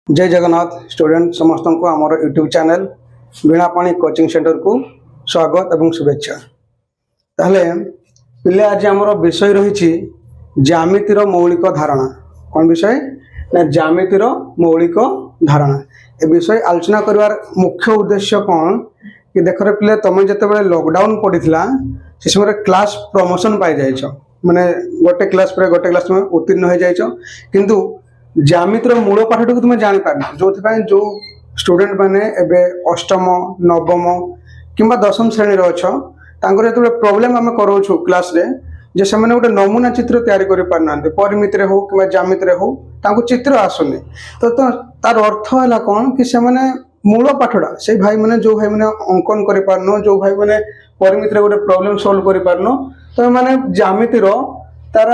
जय जगन्नाथ स्टूडेंट समस्त को आमर यूट्यूब चैनल वीणापाणी कोचिंग सेंटर को स्वागत एवं शुभेच्छा। ताहले पिले आज आमर विषय रही ज्यामितिर मौलिक धारणा। कौन विषय ना ज्यामितिर मौलिक धारणा। ए विषय आलोचना करिवार मुख्य उद्देश्य कौन कि देख रे पिले तुम जिते लॉकडाउन पड़ता से समय क्लास प्रमोशन पाई जाइछ माने गोटे क्लास पर गोटे क्लास में उत्तीर्ण हो जाइछ किंतु ज्यामितिर मूल पाठ तुम जानी पारना जो जो स्टूडेंट माने एबे अष्टम नवम किंबा दशम श्रेणी अच्छ जो प्रोब्लेम आम करोछु क्लास रे जे से मैंने गोटे नमूना चित्र तैयारी कर पारना परिमिति हो कि ज्यामिति हो तांको चित्र आसुनी तो तार अर्थ है कौन कि से माने मूल पाठटा से भाई मैंने जो भाई मैंने अंकन कर पारनो जो भाई मैंने परिमिति गोटे प्रोब्लेम सॉल्व कर पारनो तो माने ज्यामितिर तार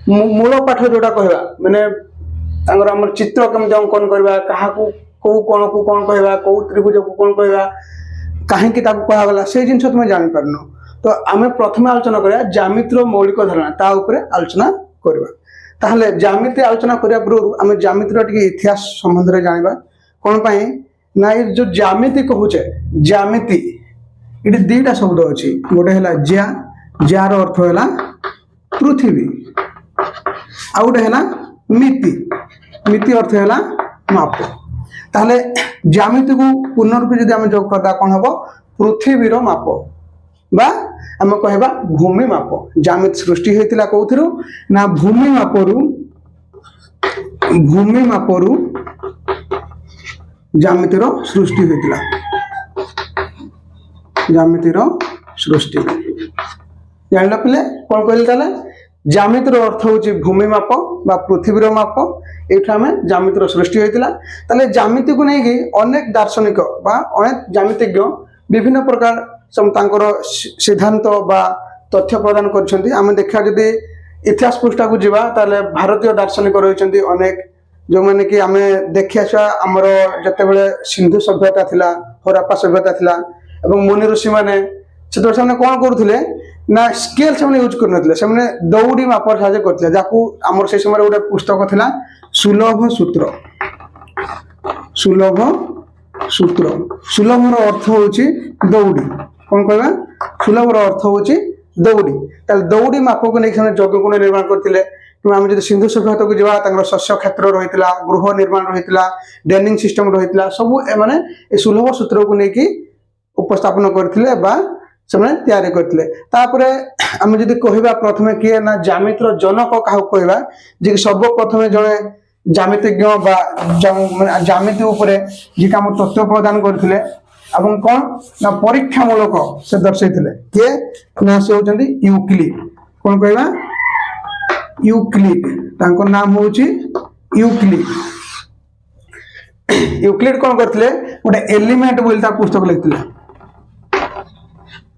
मूल पाठ जोटा कहवा माने आम चित्र केमती अंकन करवा क्या कौ कोण को कौन कहवा कौ त्रिभुज को कौन कहवा कहीं कहगला से जिन तुम जापारन तो आम प्रथम आलोचना करा ज्यामितिर मौलिक धारणा ता उपरे आलोचना करवा। ताहले ज्यामिति आलोचना करिया पूर्व आम ज्यामितिर टिके इतिहास संबंध में जानिबा कौन पाई ना जो ज्यामिति कहूचे ज्यामिति ये दीटा शब्द अच्छी गोटे है ज्या जार अर्थ है पृथ्वी आ गोटे है मिति मिति अर्थ है माप। ताहले ज्यामिति को पुनर्पि जदि आम जोग करदा कौन हम पृथ्वीर माप बा आम कहबा भूमि माप। ज्यामिति सृष्टि होइतिला कोथिरो ना भूमि मापरू ज्यामितिर सृष्टि होइतिला ज्यामितिर सृष्टि जानला पिले कौन कहले ताले ज्यामितिर अर्थ होची भूमि माप बा पृथ्वीर माप एठा में ज्यामितिर सृष्टि होइतिला। ताले ज्यामिति को नहीं अनेक दार्शनिक बा अनेक ज्यामितिज्ञ विभिन्न प्रकार तांकर सिद्धांत बा तथ्य प्रदान करछंती। आमे देखा जदि इतिहास पृष्ठा को जीवा ताले भारतीय दार्शनिक रहिछंती अनेक जो माने कि आमे देखिया हमर जते बेले सिंधु सभ्यता थिला हरप्पा सभ्यता थिला एवं मुनि ऋषि माने से कौन करुले ना स्केल से यूज करनथिले से दौड़ी मापर साजे करथिले जाकू हमर से समय गोटे पुस्तक थिला सुलभ सूत्र। सुलभ सूत्र सुलभर अर्थ होची दौड़ी कौन कहबा सुलभर अर्थ होची दौड़ी ताल दौड़ी माप को नहीं यज्ञकुंड निर्माण करथिले कि आम जो सिंधु सभ्यता को जावा शस्य क्षेत्र रही गृह निर्माण रही ड्रेनिंग सिस्टम रही सब ए सुलभ सूत्र को लेकिन उपस्थापन करथिले बा ସେମାନେ तैयारी करथिले। तापरे हम जदि कहबा प्रथमे किए ना ज्यामितिर जनक काहू कहबा जे सर्व प्रथमे जणे ज्यामितिज्ञ बा ज्यामिति उपरे जे काम तत्व प्रदान करथिले एवं कौन ना परीक्षामूलक से दर्शाइथिले के ना से होचंदी यूक्लिड। कौन कहबा यूक्लिड तांको नाम होची यूक्लिड। यूक्लिड कौन करथिले गोटे एलिमेंट बोलता पुस्तक लिखथिले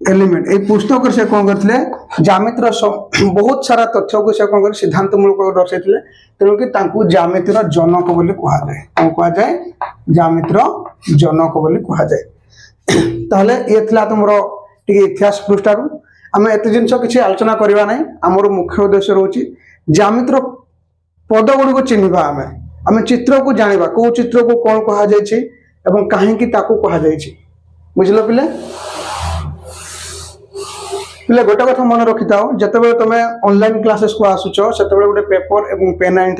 एलिमेंट ए पुस्तक से कौन करथिले ज्यामितिर बहुत सारा तथ्य को से कौन कर सिद्धांत मूलक दर्शाइथिले तेणु कि तांको ज्यामितिर जनक बोली कहा जाए कौन कहा जाए ज्यामितिर जनक बोली कहा जाए। ताहले ये थिला तुमरो टिके इतिहास पृष्ठारु आमे एते जिंस किछि आलोचना करबा नै हमर मुख्य उद्देश्य रहउची ज्यामितिर पद गुडी को चिन्हबा आमे चित्र को जानिबा को चित्र को कौन कहा जाय छी एवं काहे कि ताको कहा जाय छी बुझलो पिले पिले गोटे कथा मन रखि थाओ जते तुम ऑनलाइन क्लासेस को आसुच से गोटे पेपर एवं पेन आनी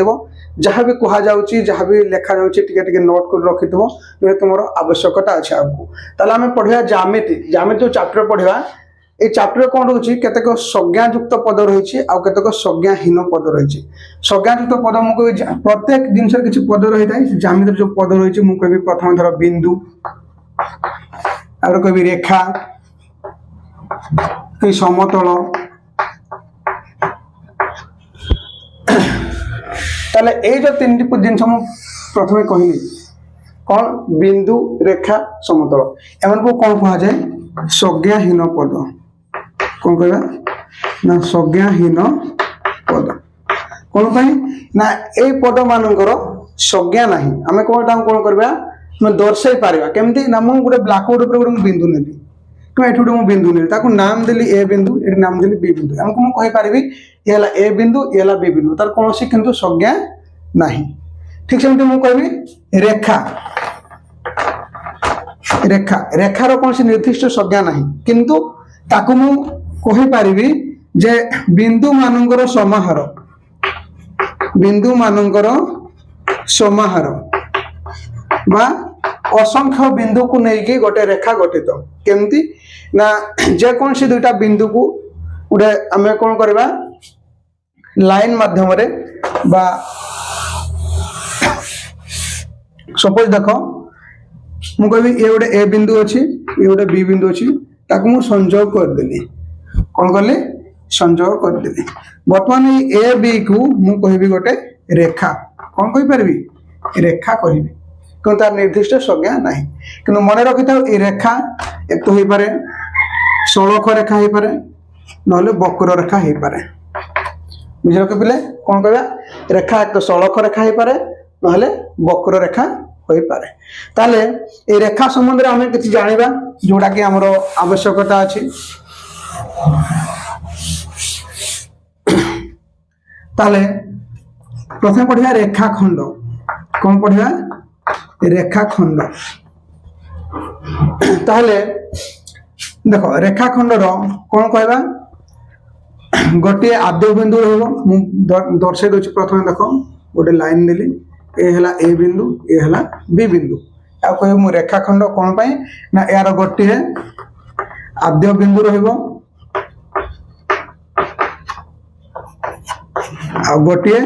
जहाँ भी कह जाऊँगी जहाँ भी लिखा जाऊँगी टिके नोट कर रखि जो तुम आवश्यकता अच्छे आपको ताले आम पढ़ा ज्यामिति ज्यामिति जो चैप्टर पढ़ा ये चैप्टर कौन रोचे केतेक संज्ञायुक्त पद रही केतेक संज्ञाहीन पद रही संज्ञायुक्त पद मुझे प्रत्येक जिनस किसी पद रही है ज्यामिति जो पद रही मुझे प्रथम धर बिंदु कह रेखा कई समतल ताले ए जो तीन जिन प्रथम कहली कौन बिंदु रेखा समतल एमन को कौन कहा जाए संज्ञाहीन पद कौन कहबा ना संज्ञाहीन पद कौन पाई ना ए पद मानकर संज्ञा नहीं आमे कौन करबा मैं दर्शाई पारिबा केमती ना मु गोटे ब्लैकबोर्ड ऊपर गोटे बिंदु नेली कि एठुडे मु बिंदु नेली ताको नाम देली ए बिंदु एठी नाम देली बी बिंदु हमको मु कहि पारिबी ये हला ए बिंदु ये हला बी बिंदु तार कोनोसी किंतु संज्ञा नहीं ठीक सेमती मु कहबी रेखा रेखा रेखार कौन निर्दिष्ट संज्ञा नहीं किंतु ताकू मु कहि पारिबी जे बिंदु मानकर समाहार बा असंख्य बिंदु को नहीं गोटे रेखा गठित केमती ना जे कौन सी दुईटा बिंदु को गोटे आम कौन करवा लाइन माध्यम रे बा सपोज देख मु कहबी ये गोटे ए बिंदु अच्छी ये गोटे बी बिंदु अच्छी ताकू मु संयोग करदेली कौन कली संयोग करदेली बर्तमान ए बी को मु कहबी गोटे रेखा कौन कहि परबी रेखा कहबी क्यों तार निर्दिष्ट संज्ञा नहीं कि मन रखी था ये रेखा एक तो हो पारे सड़क रेखा हो पारे ना वक्र रेखा हो पारे बुझ रख पिले कौन कह रेखा एक तो सड़क रेखा हो पारे ना वक्र रेखा हो पारे ताले ये रेखा संबंध में आम कि जाना जोड़ा कि आमर आवश्यकता अच्छी ताले प्रथम पढ़िया रेखा खंड कौन पढ़िया रेखा खंड ताहले देखो रेखा खंडर कौन कहबा गोटे आद्य बिंदु दर्शे दूसरी प्रथम देख गोटे लाइन देली ए हला ए बिंदु ए हला बी बिंदु आ कह मु रेखा खंड कौन पाई ना यार गोटे आद्य बिंदु रहिबो आ गोटे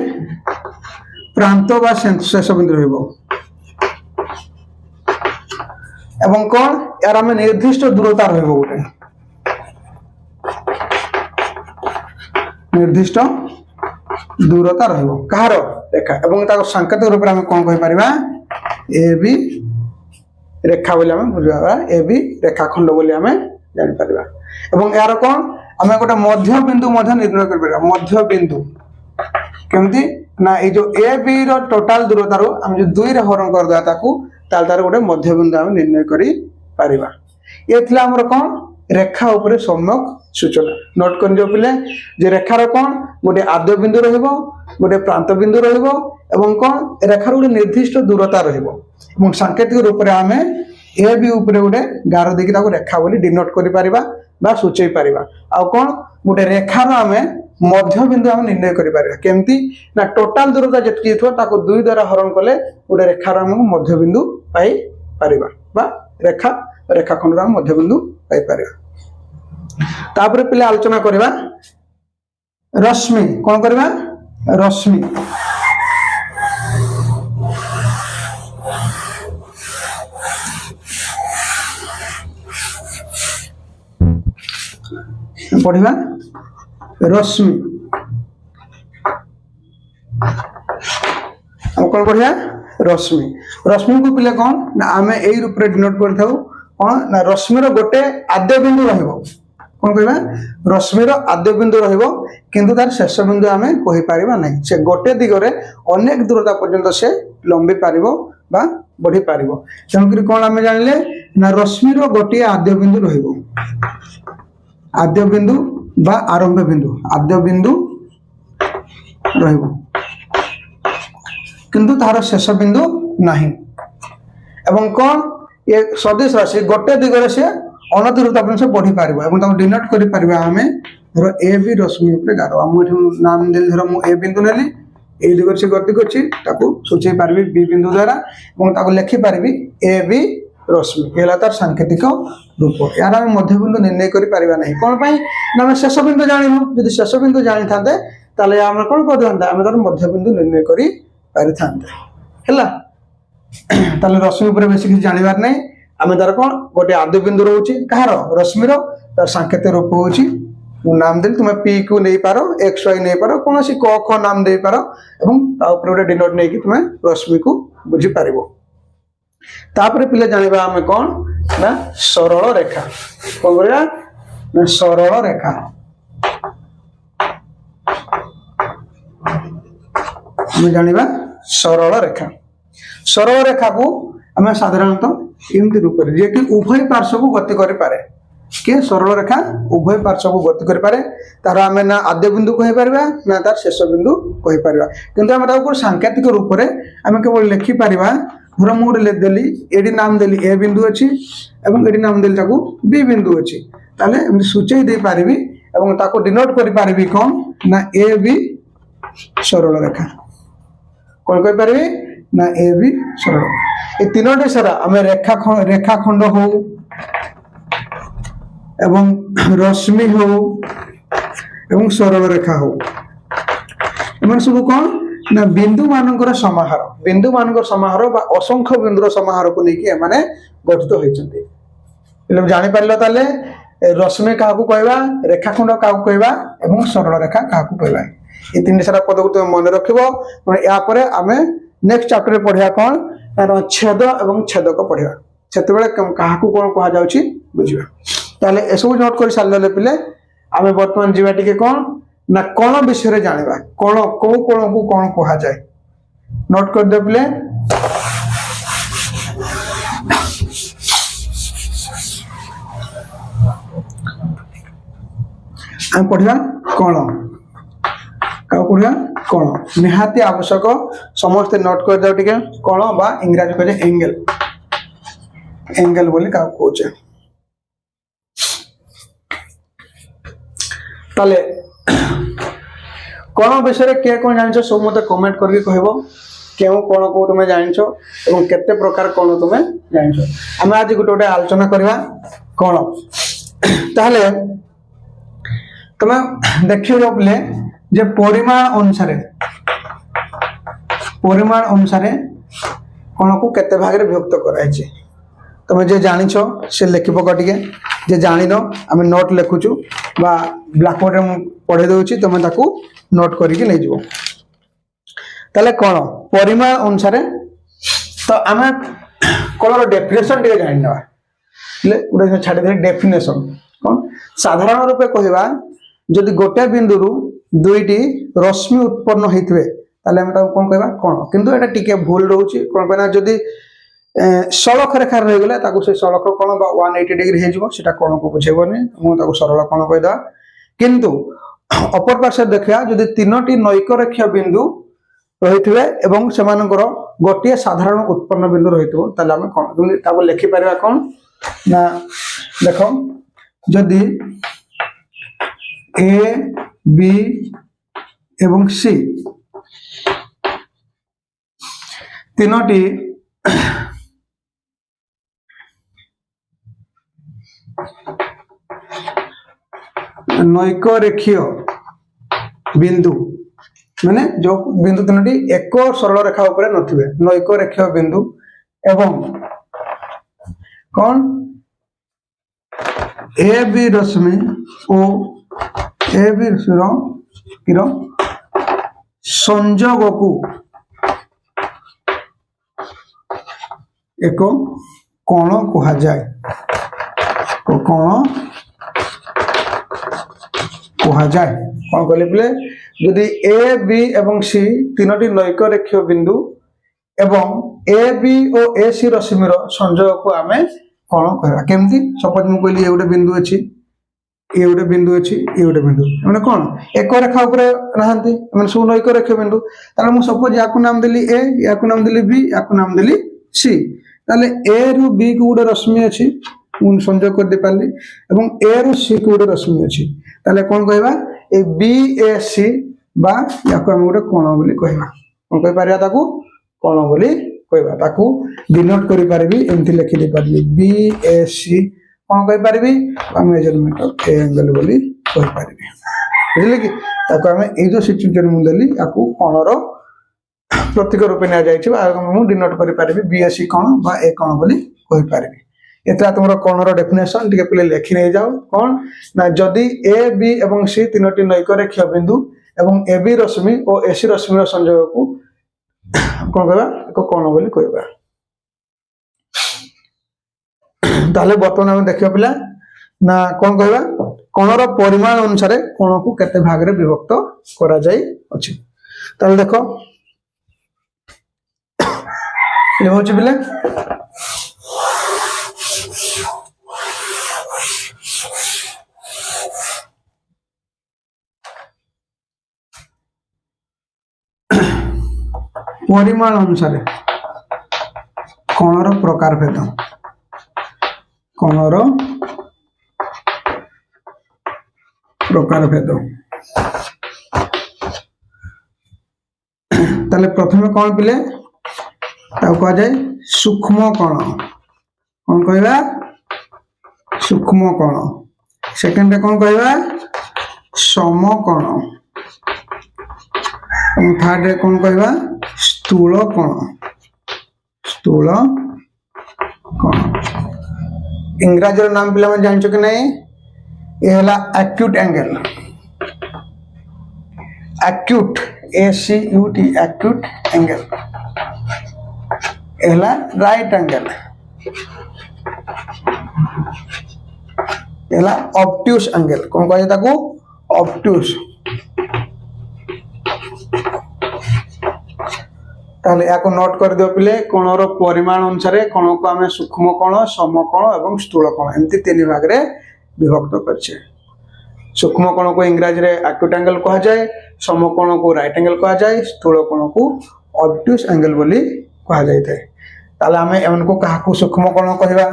प्रांत बा शेष बिंदु रहिबो एवं कौन यार आम निर्दिष्ट दूरता रहिबो गोटे निर्दिष्ट दूरता रहिबो कहार रेखा एवं ताको सांकेतिक रूप में आम कौन कहि परिबा ए बी रेखा बोली आम बुझा ए बी रेखा खंड बोली आम जानि परिबा एवं यार कौन आम गोटे मध्य बिंदु निर्णय कर परिबा मध्य बिंदु केमती ना ये जो ए बी रो टोटल दूरता रो हम जो 2 रे हरण कर दवा ताकू ताल तार गोटे मध्य बिंदु हम निर्णय करि परिबा ये थिला हमर कौन रेखा ऊपर सम्यक सूचना नोट कर जो पिले जे रेखार कौन गोटे आद्य बिंदु रहिबो गोटे प्रांत बिंदु रहिबो एवं कौन रेखार गोटे निर्दिष्ट दूरता रहिबो एवं सांकेतिक रूप में आम ए बी ऊपर गोटे गार देखि ताको रेखा बोली डिनोट करि परिबा बा सूचई परिबा आ कौन गोटे रेखार आम मध्य बिंदु हम निर्णय करि परिबा केमती ना टोटल दूरता जतकी थो ताको 2 द्वारा हरण कले गोटे रेखार हम मध्य बिंदु पाई परिबा बा रेखा रेखाखंड हम मध्य बिंदु पाई परिबा तापर पिले आलोचना करबा रश्मि कौन करबा रश्मि पढ़िबा रश्मि हम कौन पढ़िया रश्मि रश्मि को पिले कौन ना आम यही रूप में डिनोट कर कौन ना रश्मिर गोटे आद्य बिंदु रहिबो कौन कहबा रश्मिर आद्य बिंदु रहिबो किंतु तार शेष बिंदु आम कहि पारिबा नहीं से गोटे दिगरे अनेक दूरता पर्यंत से लंबी पारिबो बा बढ़ी पारिबो तेणुकरी कौन आम जानिले ना रश्मिर गोटे आद्य बिंदु रहिबो आद्य बिंदु बा आरंभ बिंदु आद्य बिंदु रहिबो किंतु तार शेष बिंदु नहीं एवं कौन ये सदिश राशि गोटे दिगरे से अनदूरता पर्यंत बढ़ी पारिबो एवं ताको डिनोट करि पारिबा आमे धर ए बी रश्मि ऊपर गारो हम नाम देली धर मु ए बिंदु नेली ए दिगरे से गति करछि ताको सूचई पारबी बी बिंदु द्वारा एवं ताको लिखि पारबी ए बी रश्मि एला तार सांकेतिक रूप यार आम मध्य बिंदु निर्णय करि पारिबा नहीं कोन पई ना हम शेष बिंदु जानिबो यदि शेष बिंदु जानि थांते ताले हम कोन कर दंता हम तार मध्य बिंदु निर्णय करि पारि थांते हैला ताले रश्मि ऊपर बेसी किछ जानिबार नहीं आम तार कौन गोटे आद्य बिंदु रोचे कहार रश्मिर तार सांकेतिक रूप होची नाम देली तुम पी को नहीं पारो एक्स वाई नहीं पारो कौन सी क ख नाम दे पारो एवं ता ऊपर गोटे डिनोट नहीं कि तुम रश्मि को बुझी पारिबो तापर पिले जानिबा आम कौन ना सरल रेखा कौन करिया ना सरल रेखा हम जानिबा सरल रेखा को आम साधारणतः एमती रूप जे कि उभय पार्श्व को गति करि पारे के सरल रेखा उभय पार्श्व को गति करि पारे तार आमे ना आद्य बिंदु कहि परबा ना तार शेष बिंदु कहि परबा किंतु हम ताको सांकेतिक रूप रे आमे केवल लिखि परबा धर मु देली एडी नाम देली ए बिंदु अछि एवं एडी नाम देली ताको बी बिंदु अछि ताले हम सूचय दे पारिबी एवं ताको डिनोट करि पारिबी कोन ना ए बी सरल रेखा कोन कहि पारिबी ना ए बी सरल ए तीनोटी सारा आमे रेखा खंड हो एवं रश्मि हो एवं सरल रेखा हो एमन सब कौन ना बिंदु मानकर समाहार बा असंख्य बिंदुर समाहार को लेकिन एमाने गठित होइछन्ते એટલે जानि पारलो ताले रश्मि काहाकू कहबा रेखाखंड काहाकू कहबा एवं सरल रेखा काहाकू कहबा ए तीन सारा पद को तुम मन रखिबो या परे आमे नेक्स्ट चैप्टर रे पढिया कोन तार छेद एवं छेदक पढिया सेते बेले काहाकू कोन कहा जाउची बुझिबा ताले एसबु नोट कर सारे पिले आमे वर्तमान जीवा टिके कौन ना कौन विषय जानिबा कौन को कौन को कौन कहा जाए नोट कर दे पिले हम पढ़िया कौन का पढ़िया कौन निहाती आवश्यक समस्त नोट कर दे टिके कौन बा इंग्रजी कहे एंगल बोली का कहचे ताले कौन विषय किए कौन जान सब मत कमेंट करके कहबो केउ कौन को तुम जान एवं केते प्रकार कौन तुम जान आम आज गोटे गोटे आलोचना करवा कौन ताले तुम देख बोले जे परिमाण अनुसार कौन को केते भाग रे विभक्त कराइছে तुम जे जान से लिख पक टे जे जान आम नोट लिखुचु बा ब्लैकबोर्ड रे पढ़े दउची तुम ताकू नोट करके ले जिवो ताले कौन परिमाण अनुसार तो आम कलर डेफिनेशन टे जानवा ले उडे छाडी दे डेफिनेशन कौन साधारण रूपे कहबा जदि गोटे बिंदु दुईटी रश्मि उत्पन्न होइतबे ताले हम कोन कहबा कौन किंतु एटा टिके भूल रहउची कोन बना जदि सड़क रेखा रही गले ताकू से सड़क कोण बा 180 डिग्री हे जिवो सेटा कोण को बुझेबोनी मु ताकू सरल कोण कहदा किंतु अपर पार्श्व देखिया जदि तीनोटी नैक रेखीय बिंदु रहितबे एवं सेमानकर गोटे साधारण उत्पन्न बिंदु रहितबो ताले हम कोण ताकू लिखि परबा कोण ना देखो जदि ए बी एवं सी तीनोटी नैक रेखीय बिंदु माने जो बिंदु तीनोटी एक सरल रेखा ऊपर नथिबे नैक रेखीय बिंदु एवं कौन A B Rashmi O A B रश्मिर संयोग को एक कोण कहा जाए कोण कहा जाए कौन कहले बोले यदि ए बी एवं सी तीनोटी नैक रेखीय बिंदु एवं ए बी और ए सी रश्मिर संयोग को आमे कौन कहबा केमती सपोज मु कहली ए गोटे बिंदु अछि ए गोटे बिंदु अछि ए गोटे बिंदु माने कोन एक रेखा ऊपर रहंती माने सब नैक रेखीय बिंदु ताले मु सपोज याकु नाम देली ए याकु नाम देली बी याकु नाम देली सी ताले ए रु बी को गोटे रश्मि अछि उन संयोग कर दे पाली एवं ए रु सी को गोटे रश्मि अछि ताले कोन कहबा ए बी ए सी बा याकु हम गोटे कोण बोली कहबा कोन कहि पारिया ताकू कोण बोली कहबा ताकू डिनोट करि पारबी एमथि लिखि दे पारबी बी ए सी कोन कहि पारबी मेजरमेंट ऑफ ए एंगल बोली कहि पारबी बुझले कि ताकू हम ए जो सिचुएशन मु देली याकू कोणरो प्रतीक रूपे ना जाइछि मु डिनोट करि पारबी बी ए सी कोण बा ए कोण बोली कहि पारबी एतरा तुमरो कोणरो डेफिनेशन टिके पले लिखि नै जाओ कोन ना जदी ए बी एवं सी तीनोटी नैक रेखीय बिंदु एवं ए बी रश्मि और ए सी रश्मिर संयोग को कोन कहबा एक कोण बोली कहबा ताले बर्तमान हम देखियो पिला ना कोन कहबा कोणरो परिमाण अनुसार कोण को केते भाग रे विभक्त करा जाई अछि ताले देखो ले होछि पिला परिमाण अनुसार कोणर प्रकार भेद कोणर प्रकार भेद ताले प्रथम कौन पिले कह जाए सूक्ष्म कण कौन कहवा सूक्ष्म कण सेकेंड कौन कहवा समकण थर्ड कौन कहवा स्थूल कण इंग्राजी नाम पिला में जानछ कि नहीं ये हला acute angle acute ACUT acute angle एला राइट एंगल एला ऑब्ट्यूस एंगल कौन कहे ताको ऑब्ट्यूस ताले याको नोट कर दियो पिले कोणर परिमाण अनुसार कोण को आमे सूक्ष्म कोण समकोण एवं स्थूल कोण एमती तीन भाग रे विभक्त करछे सूक्ष्म कोण को इंग्रजी रे एक्यूट एंगल कहा जाए समकोण को राइट एंगल कहा जाए स्थूल कोण को ऑब्ट्यूस एंगल बोली कहा जाय थाए ताले आमे एमन को काकू सूक्ष्म कोण कहबा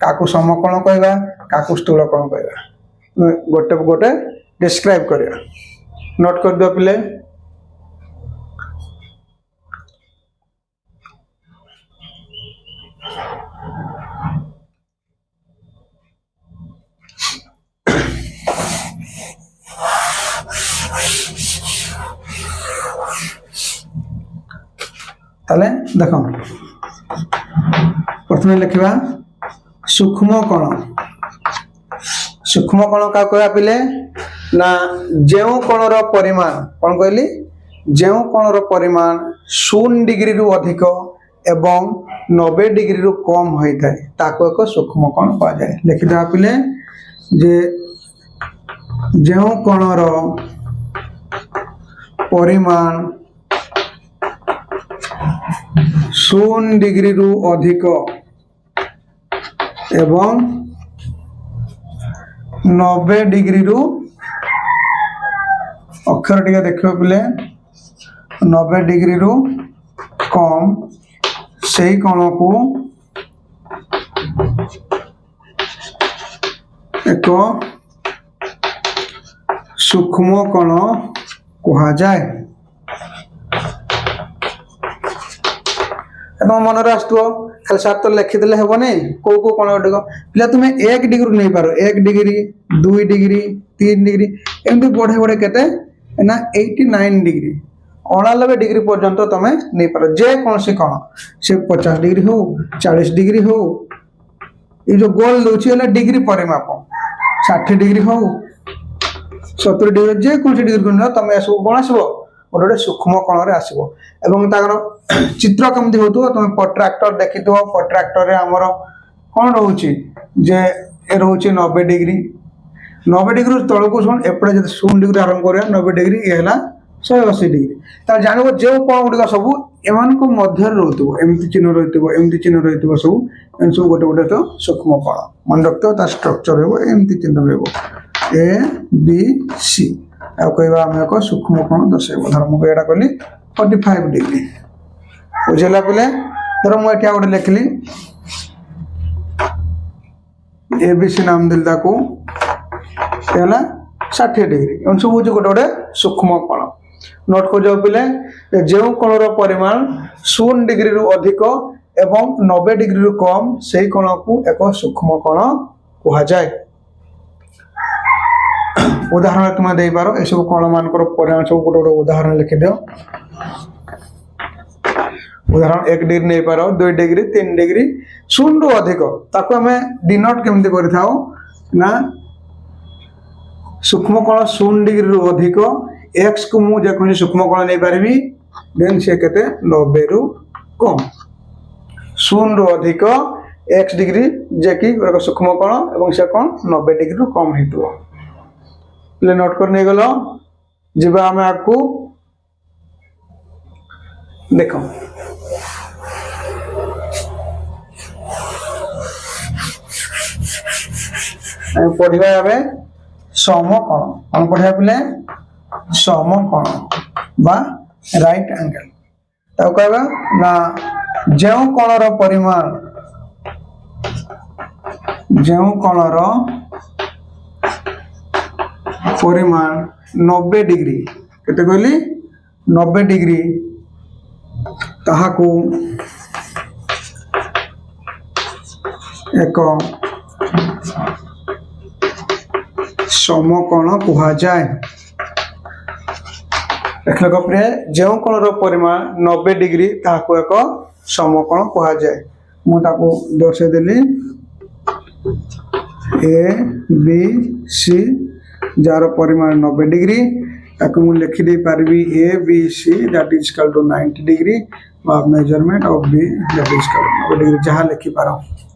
काकू समकोण कहबा काकू स्थूल कोण कहबा गोटे गोटे डिस्क्राइब करिया नोट कर दियो पिले ताले देखो प्रथम लिखा सूक्ष्म कण का कहवा पिले ना जेउ कणर परिमाण कौन कहली जेउ कणर परिमाण 0 डिग्री रु अधिक एवं 90 डिग्री रु कम होता है ताको एक सूक्ष्म कण कहा जाए लिखिदेवा पिले जे जेउ कणर परिमाण 0 डिग्री रु अधिक एवं 90 डिग्री रु अक्षर टिके देखियो पिले 90 डिग्री रु कम सही कण को एक सूक्ष्म कण कहा जाए मन आसो खाली सार तो लिखिदे हेनी कौ कौ कण गुटिक पिला तुम्हें 1 डिग्री नहीं पार 1 डिग्री 2 डिग्री 3 डिग्री एमती बढ़े बढ़े केते ना 89 डिग्री 89 डिग्री पर्यंत तुम नहीं पार जेकोसी कण से 50 डिग्री हो 40 डिग्री हो ये जो गोल दूसरी डिग्री परिमाप 60 डिग्री हो 70 डिग्री जेकोसी डिग्री तुम सब कौन आसो गोटे गोटे सूक्ष्म कण आसो एवं चित्र कमती हो तुम प्रोट्रैक्टर देखी प्रोट्रैक्टर रे आमर कौन रोचे जे रोचे 90 डिग्री 90 डिग्री तल को शुण एपटे जब 0 डिग्री आरंभ कर 90 डिग्री ये 180 डिग्री जानव जो कौन गुड़िक सब एम मध्य रोथो एमती चिन्ह रही एमती चिन्ह रही सब सब गोटे गोटे तो सूक्ष्म कण मन रखते स्ट्रक्चर एमती चिन्ह रही ए बी सी आ कहवा आम एक सूक्ष्म कण दर्शेब धर मुझे यहाँ कली 45 डिग्री बुझेगा पिले धर मुझे गोटे लिखली एबीसी नाम देली ताकू 60 डिग्री एम सब हूँ गोटे गोटे सूक्ष्म कण नोट कर जाओ पिले जो कणर परिमाण 0 डिग्री रु अधिक एवं 90 डिग्री रु कम से कण को एक सूक्ष्म कण कहा जाए उदाहरण तुम दे पार ये सब कण मान परिमाण सब गोटे गोटे उदाहरण लिखिद उदाहरण 1 डिग्री नहीं पार 2 डिग्री 3 डिग्री 0 रु अधिक ताको आम डिनोट केमती करना सूक्ष्म कण 0 डिग्री रु अधिक एक्स को मुझे सूक्ष्म कण नहीं पारि देन से केते 90 रु कम 0 रु अधिक एक्स डिग्री जे कि सूक्ष्म कण एवं से कण 90 डिग्री रु कम हेतु ले नोट कर नहीं गलो जीवा आम आपको देखो पढ़ा समकोण कौन पढ़ा पिले समकोण बा राइट एंगल ताको कहबा ना जेउ कोणर परिमाण 90 डिग्री केते कहली 90 डिग्री ताहाकू एक समकोण कहा जाए। देखल कपरे जो कोणर परिमाण 90 डिग्री ताहाकू एक समकोण कहा जाए। मु ताकू दर्शाई देली ए बी सी जार परिमाण 90 डिग्री ताकू मु लिखि दे पारबी A B C that is equal to 90 degree measurement of B that is equal to 90 degree जहां लिखि पारो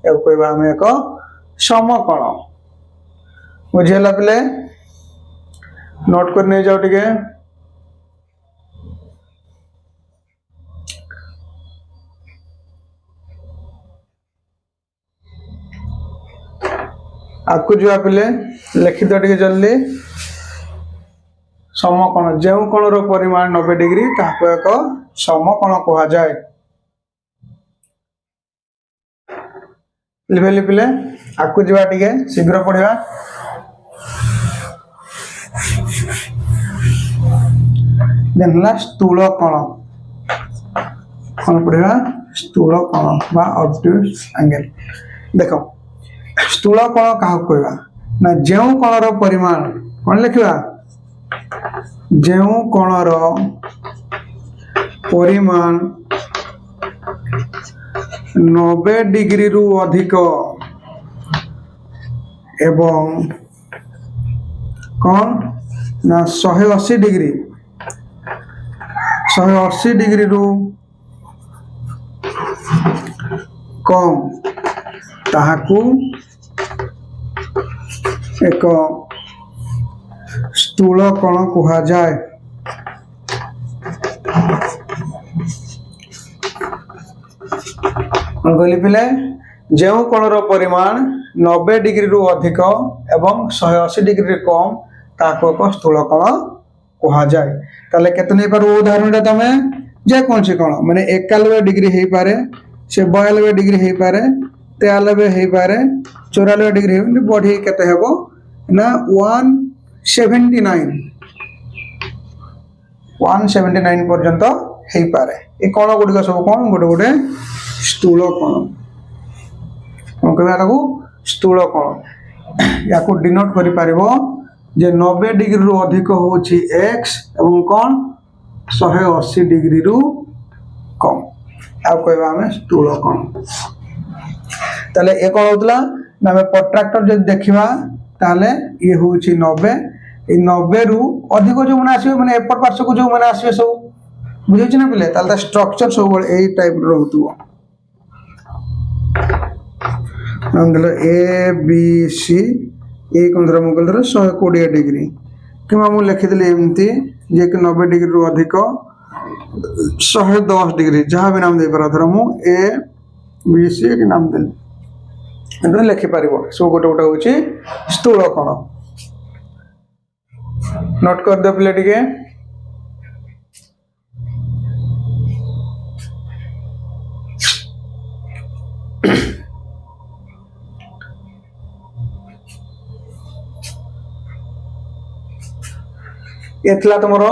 एबो कहबा हम एक समकोण। बुझेला पले नोट कर नहीं जाओ टिके। आपको जो आपले लिखि दो टिके जल्दी समकोण जो कोणर परिमाण 90 डिग्री ताको एक समकोण कहा जाए। लिखले पिले आपको जो टिके शीघ्र पढ़िबा। देनला स्थूल कोण कोन पढ़िबा स्थूल कोण बा ऑब्ट्यूज एंगल। देखो स्थूल कोण काहा कहबा ना जेउ कोणर परिमाण कोन लिखिबा जेउ कोणर परिमाण 90 डिग्री रु अधिक एवं कौन ना 180 डिग्री 180 डिग्री रु कम ताहाकू एक स्थूल कोण कहा जाए। कहली पिले जो कोणर परिमाण 90 डिग्री रु अधिक एवं 180 डिग्री कम ताको एक स्थूल कोण कहा जाए। ताले केते नै पारो उदाहरण तमे जे कौन सी कोण माने 91 डिग्री हे पारे से 92 डिग्री हे पारे 93 हे पारे 94 डिग्री हे बढ़ी केते हेबो ना 179 पर्यंत हे पारे। ए कोण गुडी सब कोण गोटे गोटे स्थूल कोण कोन कहबा ताकू स्थूल कोण। याकू डिनोट करि पारिबो जे 90 डिग्री रु अधिक होछि x एवं कोण 180 डिग्री रु कम आ कहबा हमें स्थूल कोण। ताले ए कोण होतला ना हमें प्रोट्रैक्टर जे देखिबा ताले ये होछि 90 ए 90 रु अधिक जो माने आसीबे माने एपर पार्श्व को जो माने आसीबे सब बुझै छी ना पिले ताले स्ट्रक्चर सब ए टाइप रो होतबो। अंगल ए बी सी ए कंद्र मंगल 120 डिग्री कि मु लिखि देली एमती जे कि 90 डिग्री रु अधिक 110 डिग्री जहां भी नाम दे पर धर मु ए बी सी के नाम देली एंटर लिखि पारिबो। सो गोटे गोटे होची स्थूल कोण नोट कर दे प्ले टिके। एथला तुमरो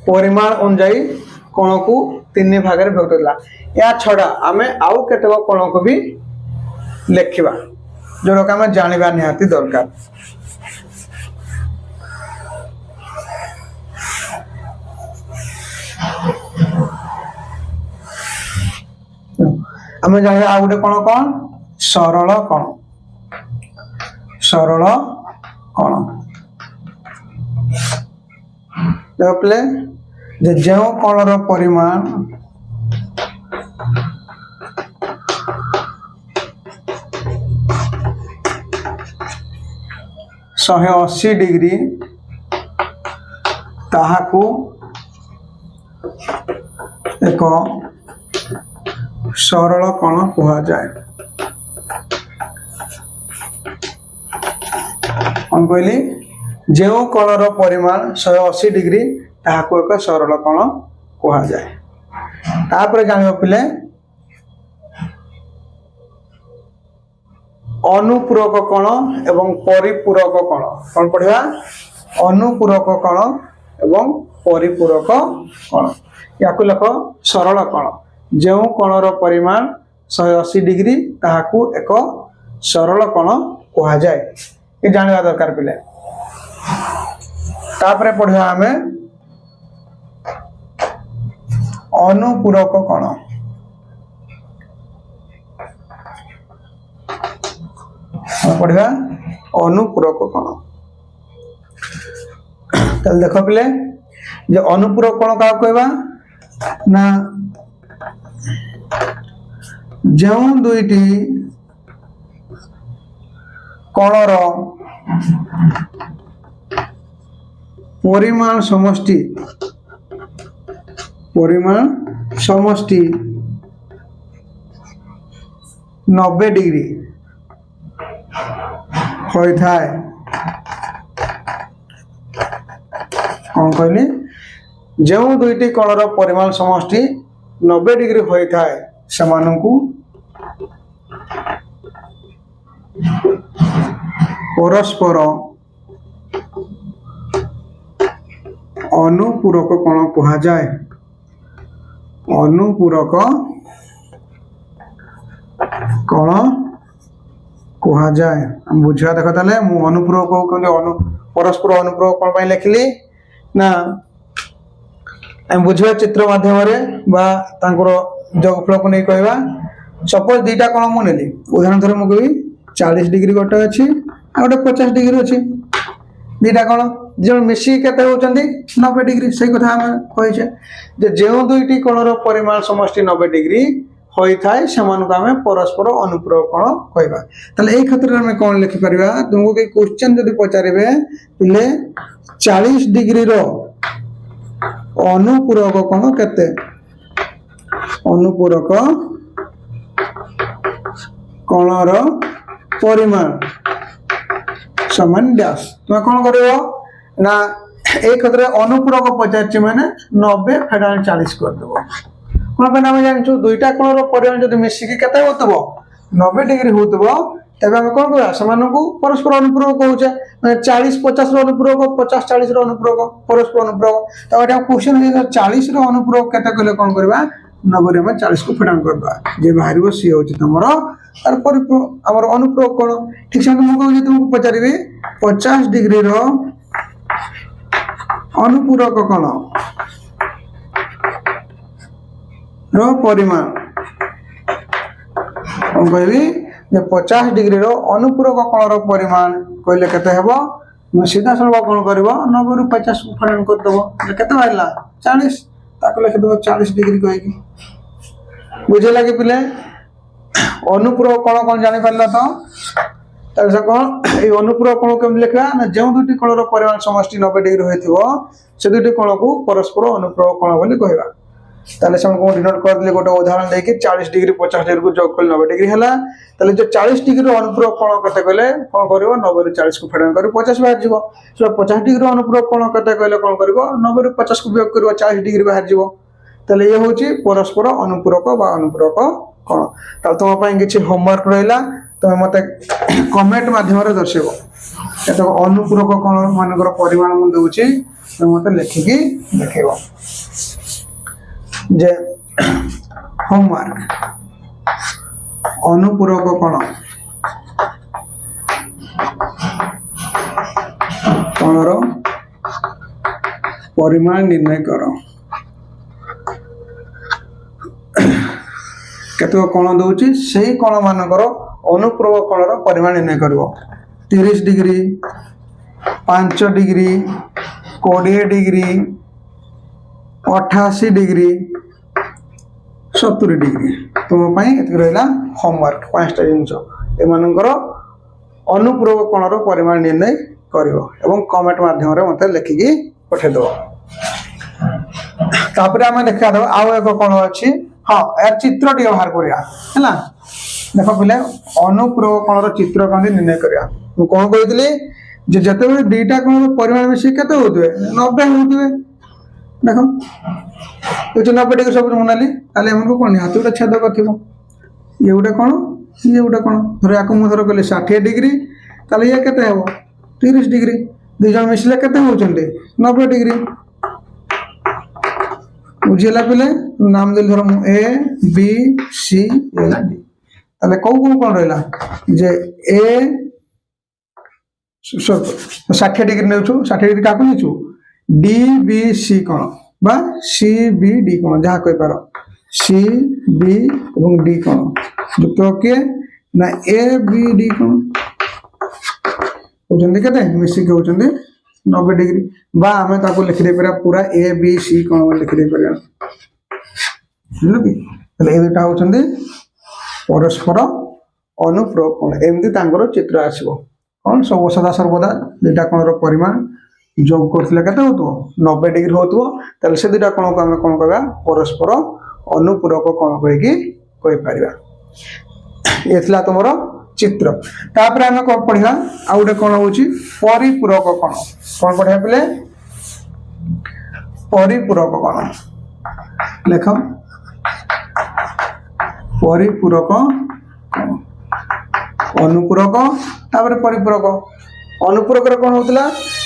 परिमाण अनुसार कोण को 3 भाग रे विभक्त होला। या छडा आमे आउ केतबा कोण को भी लेखिबा जोरो का हम जानिबा निहाती दरकार। आमे जानिबा आ गुटे कोण कोण सरल कोण देखले जे जो कोणर परिमाण 180 डिग्री ताहाकू एक सरल कोण कहा जाए। कौन कहली जो कोणर परिमाण 180 डिग्री ताहाकू एक सरल कोण कहा जाए। तापर जानिबो पिले अनुपूरक कोण एवं परिपूरक कोण कौन पढ़ा अनुपूरक कोण एवं परिपूरक कोण या लिख सरल कोण जो कोणर परिमाण 180 डिग्री ताहाकू एक सरल कोण कहा जाए ये जानवा दरकार पिले तापर पढ़ा आम अनुपूरक कोण पढ़ा अनुपूरक कोण तल देख पिले जो अनुपूरक कोण का कहबा ना जो दुईटी कोणर परिमाण समष्टि 90 डिग्री होई थाए कौन कहली जो दुईटी कोणर परिमाण समष्टि 90 डिग्री होई थाए समानंकु परस्पर अनुपूरक कोण कहा जाए अनुपूरक कोण कहा जाए हम बुझा देख ताले मु अनुपूरक को परस्पर अनुपूरक कोण पई लिखली ना हम बुझा चित्र माध्यम रे बा तांकर जोगफल को नहीं कहबा सपोज दीटा कोण मु नेली उदाहरण धर मु कहबी 40 डिग्री गोटे अछि आ गोटे 50 डिग्री अछि दीटा कोण जो मिसी केते होचंदी 90 डिग्री सही कथा हम कहिछे जे जेउ दुईटी कोणर परिमाण समष्टि 90 डिग्री होई थाए समान को हमें परस्पर अनुपूरक कोण कहबा तले एई क्षेत्र में कोन लिखि परबा तुमको के क्वेश्चन जदी पचारिबे पिले 40 डिग्री रो अनुपूरक कोण केते अनुपूरक कोणर परिमाण समान डैश तुम कौन कर ना एक अनुपूरक पचार माने 90 फेडान 40 करदेव कौन पे आम जानू दुईटा कोणर परिमाण जब मिसिकी केते होतबो 90 डिग्री होतबो तबे हम कौन करबा समान को परस्पर अनुपूरक कहूचे माने 40 50 रो अनुपूरक 50 40 रो अनुपूरक परस्पर अनुपूरक तो एटा क्वेश्चन है 40 रो अनुपूरक केते कहले कौन करबा 90 रे 40 को फेडान करबा जे बाहरिबो सी होची तमरो तार हमर अनुपूरक कोण ठीक से हम कहू तुमको पचारिबे 50 डिग्री रो अनुपूरक कोण रो परिमाण हम कहबी जे 50 डिग्री रो अनुपूरक कोण रो परिमाण कहले केते हेबो म सीधा सरल कोण करबो 90 रु 50 को फेडान कर देबो केते बाइला 40 ताको लिख देबो 40 डिग्री कहकी बुझे लागे पिले अनुपूरक कोण कोन जानि पारला तो तल से कोन ए अनुपूरक कोण केम लिखा ना जो दुटी कोणर परिमाण समष्टि 90 डिग्री होइथिबो से दुटी कोण को परस्पर अनुपूरक कोण बोली कहबा ताले से हमको डिनोट कर दिले गोटे उदाहरण देके 40 डिग्री 50 डिग्री को जोग कर 90 डिग्री हला ताले जो 40 डिग्री रो अनुपूरक कोण कते कहले कोन करिवो 90 रु 40 को फेडन करी 50 बाहर जीवो सो 50 डिग्री रो अनुपूरक कोण कते कहले कोन करिवो 90 रु 50 को वियोग करिवो 40 डिग्री बाहर जीवो ताले ये होची परस्पर अनुपूरक बा अनुपूरक कोण ताल तुम पई किछि होमवर्क रहला तुम मते कमेंट माध्यम रे दर्शेबो एतो अनुपूरक कोण मानकर परिमाण मु दउची तुम मते लिखिकी देखेबो जे होमवर्क अनुपूरक कोण कोणर परिमाण निर्णय करो केतो कोण दउची सेही कोण मानकर अनुपूरक कोणर परिमाण निर्णय करबो 30 degree 5 degree 20 degree 88 degree 70 degree तुम पई एत रहला होमवर्क पांचटा जिंस ए मानकर अनुपूरक कोणर परिमाण निर्णय करिवो एवं कमेंट माध्यम रे मते लिखिकी पठे दो तापर हम देखा दो आउ एक कोण अछि हां यार चित्र टी बाहर करिया हैला देखो पहिले अनुपूरक कोणर चित्र कंदी निर्णय करिया मु कोन कहितली जे जते बेले दुईटा कोणर परिमाण मिसी केते होतबे 90 होतबे देखो ये 90 डिग्री सब बनाली ताले हमको कोन हाथ गोटे छेदक थिबो ये गोटे कोन ये गोटे कोन धर याको मु धर कहले 60 डिग्री ताले ये केते हेबो 30 डिग्री दुई जन मिसले केते होचंडे 90 डिग्री बुझिला पिले नाम देल धर ए बी सी एल डी ताले कौ कोन रहला जे ए 60 डिग्री नेउछु 60 डिग्री काको नेछु डी बी सी कोन बा सी बी डी कोन जहा कहि पारो सी बी एवं डी कोन जुक्त के ना ए बी डी कोन होचंदे केते मिसी के होचंदे 90 डिग्री बा हमें ताको लिख दे परा पूरा ए बी सी कोन लिख दे परा बुझलो कि तले ए दुटा होचंदे परस्पर अनुप्रयोग कोन एमती तांकर चित्र आसीबो कौन सब सदा सर्वदा दुटा कोण रो परिमाण जोग करथिले केते होतो 90 डिग्री होतो तले से दुटा कोण को हम कोन कहबा परस्पर अनुपूरक कोण कहि कहि परिबा एथला तमरो चित्र तापर हम को पढिया आ उडे कोण होची परिपूरक कोण पढिया पले परिपूरक कोण लेख परिपूरक अनुपूरक तापर परिपूरक अनुपूरक रे कोन होतला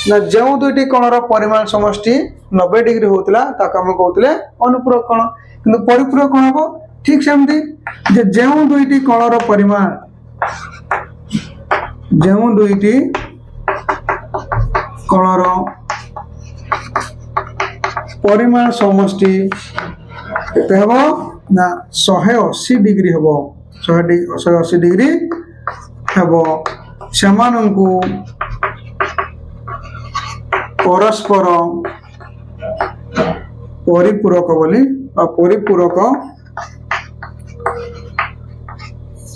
ना जेउ दुईटी कोणर परिमाण समष्टि 90 डिग्री होतला ताका हम कहउतले अनुपूरक कोण किंतु परिपूरक कोण हो ठीक सेमती जे जेउ दुईटी कोणर परिमाण जेउ दुईटी कोणर परिमाण समष्टि केते हबो ना 180 डिग्री हबो 180 डिग्री हबो सेमानंकु परस्पर परिपूरक बोली परिपूरक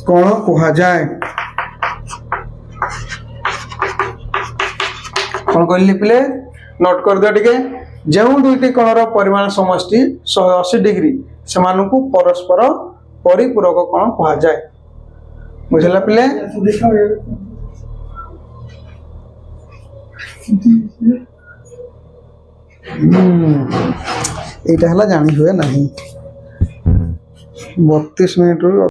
कोण कहा जाए कोन कहली पिले नोट कर दियो टिके जेउ दुईटी कोणर परिमाण समष्टि 180 डिग्री सेमानंकु परस्पर परिपूरक कोण कहा जाए बुझला पिले एटा हला जानी हुए नहीं 32 मिनट